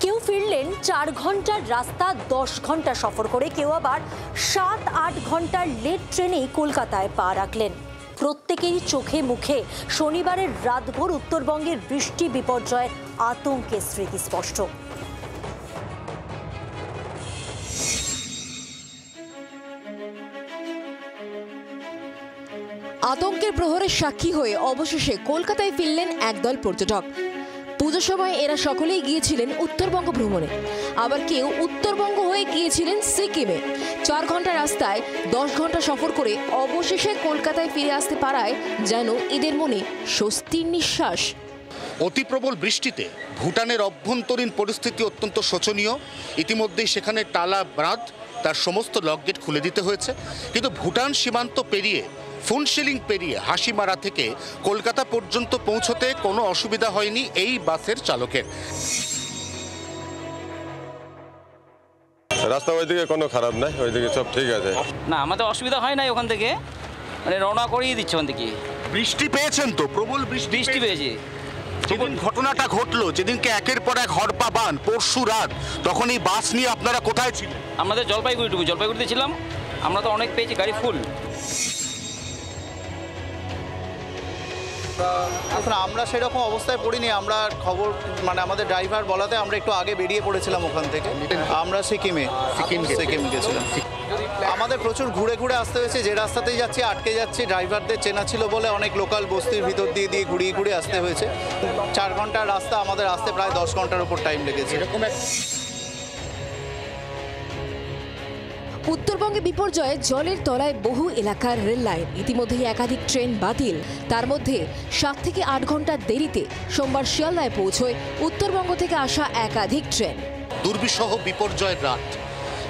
কেউ ফিরলেন 4 ঘন্টার রাস্তা 10 ঘন্টা সফর করে, কেউ আবার 7-8 ঘন্টার লেট ট্রেনেই কলকাতায় পা রাখলেন। প্রত্যেকেরই চোখে মুখে শনিবারের রাতভর উত্তরবঙ্গের বৃষ্টি বিপর্যয় আতঙ্কের স্মৃতি স্পষ্ট। আতঙ্কের প্রহরের সাক্ষী হয়ে অবশেষে কলকাতায় ফিরলেন একদল পর্যটক। পুজোর সময় এরা সকলেই গিয়েছিলেন উত্তরবঙ্গ ভ্রমণে, আবার কেউ উত্তরবঙ্গ হয়ে গিয়েছিলেন সিকিমে। 4 ঘন্টা রাস্তায় 10 ঘন্টা সফর করে অবশেষে কলকাতায় ফিরে আসতে পারায় যেন এদের মনে স্বস্তির নিঃশ্বাস। অতি প্রবল বৃষ্টিতে ভুটানের অভ্যন্তরীণ পরিস্থিতি অত্যন্ত শোচনীয়। ইতিমধ্যেই সেখানে টালা বাঁধ তার সমস্ত লকগেট খুলে দিতে হয়েছে, কিন্তু ভুটান সীমান্ত পেরিয়ে ফুনশিলিং পেরিয়ে হাসিমারা থেকে কলকাতা পর্যন্ত পৌঁছতে কোনো অসুবিধা হয়নি এই বাসের চালকের। রাস্তা ওইদিকে কোনো খারাপ নাই, ওইদিকে সব ঠিক আছে। না, আমাদের অসুবিধা হয় নাই ওখান থেকে, মানে রওনা করিয়ে দিচ্ছে ওখান থেকে। বৃষ্টি পেয়েছেন তো? প্রবল বৃষ্টি পেয়েছি। যেদিন ঘটনাটা ঘটলো, যেদিনকে একের পর এক হরপা বান, পরশু রাত, তখন এই বাস নিয়ে আপনারা কোথায় ছিলেন? আমাদের জলপাইগুড়িতে ছিলাম। আমরা তো অনেক পেয়েছি, গাড়ি ফুল। আসলে আমরা সেরকম অবস্থায় পড়িনি। আমরা খবর মানে আমাদের ড্রাইভার বলাতে আমরা একটু আগে বেরিয়ে পড়েছিলাম ওখান থেকে। আমরা সিকিম গেছিলাম। আমাদের প্রচুর ঘুরে ঘুরে আসতে হয়েছে। যে রাস্তাতেই যাচ্ছি আটকে যাচ্ছি। ড্রাইভারদের চেনা ছিল বলে অনেক লোকাল বস্তির ভিতর দিয়ে ঘুরিয়ে ঘুরিয়ে আসতে হয়েছে। 4 ঘন্টার রাস্তা আমাদের আসতে প্রায় 10 ঘন্টার উপর টাইম লেগেছে। উত্তরবঙ্গে বিপর্যয়ে জলের তলায় বহু এলাকার রেল লাইন। ইতিমধ্যেই একাধিক ট্রেন বাতিল। তার মধ্যে 7 থেকে 8 ঘন্টা দেরিতে সোমবার শিয়ালদায় পৌঁছয় উত্তরবঙ্গ থেকে আসা একাধিক ট্রেন। দুর্বিষহ বিপর্যয়ের রাত,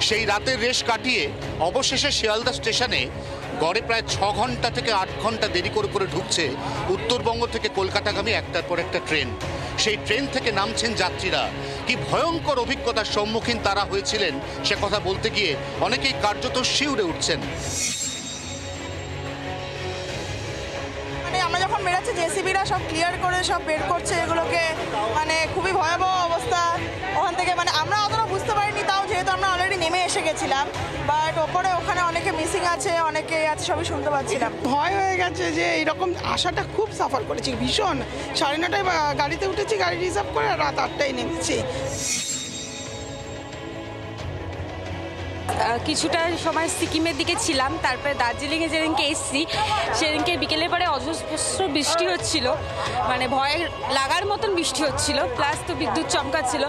সেই রাতের রেশ কাটিয়ে অবশেষে শিয়ালদা স্টেশনে গড়ে প্রায় 6 ঘন্টা থেকে 8 ঘন্টা দেরি করে ঢুকছে উত্তরবঙ্গ থেকে কলকাতাগামী একটার পর একটা ট্রেন। সেই ট্রেন থেকে নামছেন যাত্রীরা। কি ভয়ঙ্কর অভিজ্ঞতার সম্মুখীন তারা হয়েছিলেন সে কথা বলতে গিয়ে অনেকেই কার্যত শিউরে উঠছেন। আমরা যখন বেরোচ্ছি জেসিবিরা সব ক্লিয়ার করে সব বের করছে এগুলোকে, মানে খুবই ভয়াবহ অবস্থা ওখান থেকে। মানে আমরা অতটা বুঝতে পারিনি, তাও যেহেতু আমরা অলরেডি নেমে এসে গেছিলাম, বাট ওপরে ওখানে অনেকে মিসিং আছে, অনেকে আছে, সবই শুনতে পাচ্ছিলাম। ভয় হয়ে গেছে যে এরকম আসাটা খুব সাফার করেছি ভীষণ। 9:30টায় গাড়িতে উঠেছি, গাড়ি রিজার্ভ করে রাত 8টায় নেমেছি। কিছুটা সময় সিকিমের দিকে ছিলাম, তারপরে দার্জিলিংয়ে যেদিনকে এসেছি সেদিনকে বিকেলের পরে অজস্র বৃষ্টি হচ্ছিল, মানে ভয় লাগার মতন বৃষ্টি হচ্ছিল, প্লাস তো বিদ্যুৎ চমকাচ্ছিল।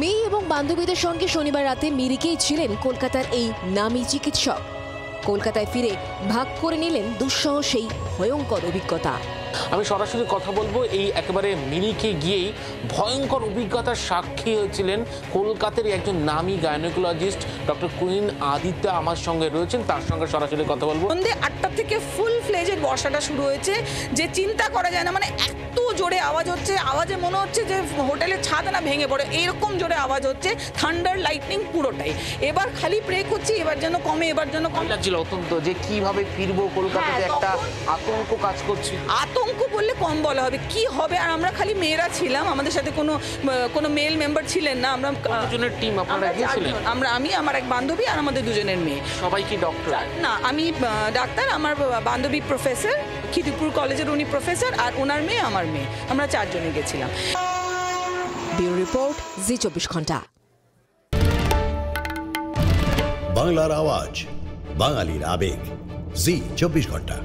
মেয়ে এবং বান্ধবীদের সঙ্গে শনিবার রাতে মিরিকেই ছিলেন কলকাতার এই নামী চিকিৎসক। কলকাতায় ফিরে ভাগ করে নিলেন দুঃসহ সেই ভয়ঙ্কর অভিজ্ঞতা। আমি সরাসরি কথা বলবো এই একেবারে মিরিকে গিয়েই ভয়ঙ্কর অভিজ্ঞতার সাক্ষী হয়েছিলেন কলকাতার একজন নামী গাইনোকোলজিস্ট ডক্টর কুইন আদিত্যা আমার সঙ্গে রয়েছেন, তার সঙ্গে সরাসরি কথা বলবো। সন্ধ্যে 8টা থেকে ফুল ফ্লেজের বর্ষাটা শুরু হয়েছে, যে চিন্তা করা যায় না। মানে এত জোরে আওয়াজ হচ্ছে, আওয়াজে মনে হচ্ছে যে হোটেলের ছাদ না ভেঙে পড়ে, এরকম জোরে আওয়াজ হচ্ছে। থান্ডার লাইটনিং পুরোটাই। এবার খালি প্রে করছি এবার যেন কমে, এবার যেন কমে। লাগছিল অত্যন্ত যে কিভাবে ফিরবো কলকাতাতে, একটা আতঙ্ক কাজ করছে। আতঙ্ক বললে কম বলা হবে, কি হবে। আর আমরা খালি মেয়েরা ছিলাম, আমাদের সাথে কোনো মেল মেম্বার ছিলেন না। আমরা দুজনের টিম আপনারা গিয়েছিলেন? আমি, আমার এক বান্ধবী আর আমাদের দুজনের মেয়ে। সবাই কি ডক্টর? না, আমি ডাক্তার, আমার বান্ধবী প্রফেসর, খিদিরপুর কলেজের উনি প্রফেসর, আর ওনার মেয়ে আমার মেয়ে, আমরা 4 জনে গেছিলাম। ব্যুরো রিপোর্ট, জি 24 ঘন্টা। বাংলার আওয়াজ, বাঙালির আবেগ, জি 24 ঘন্টা।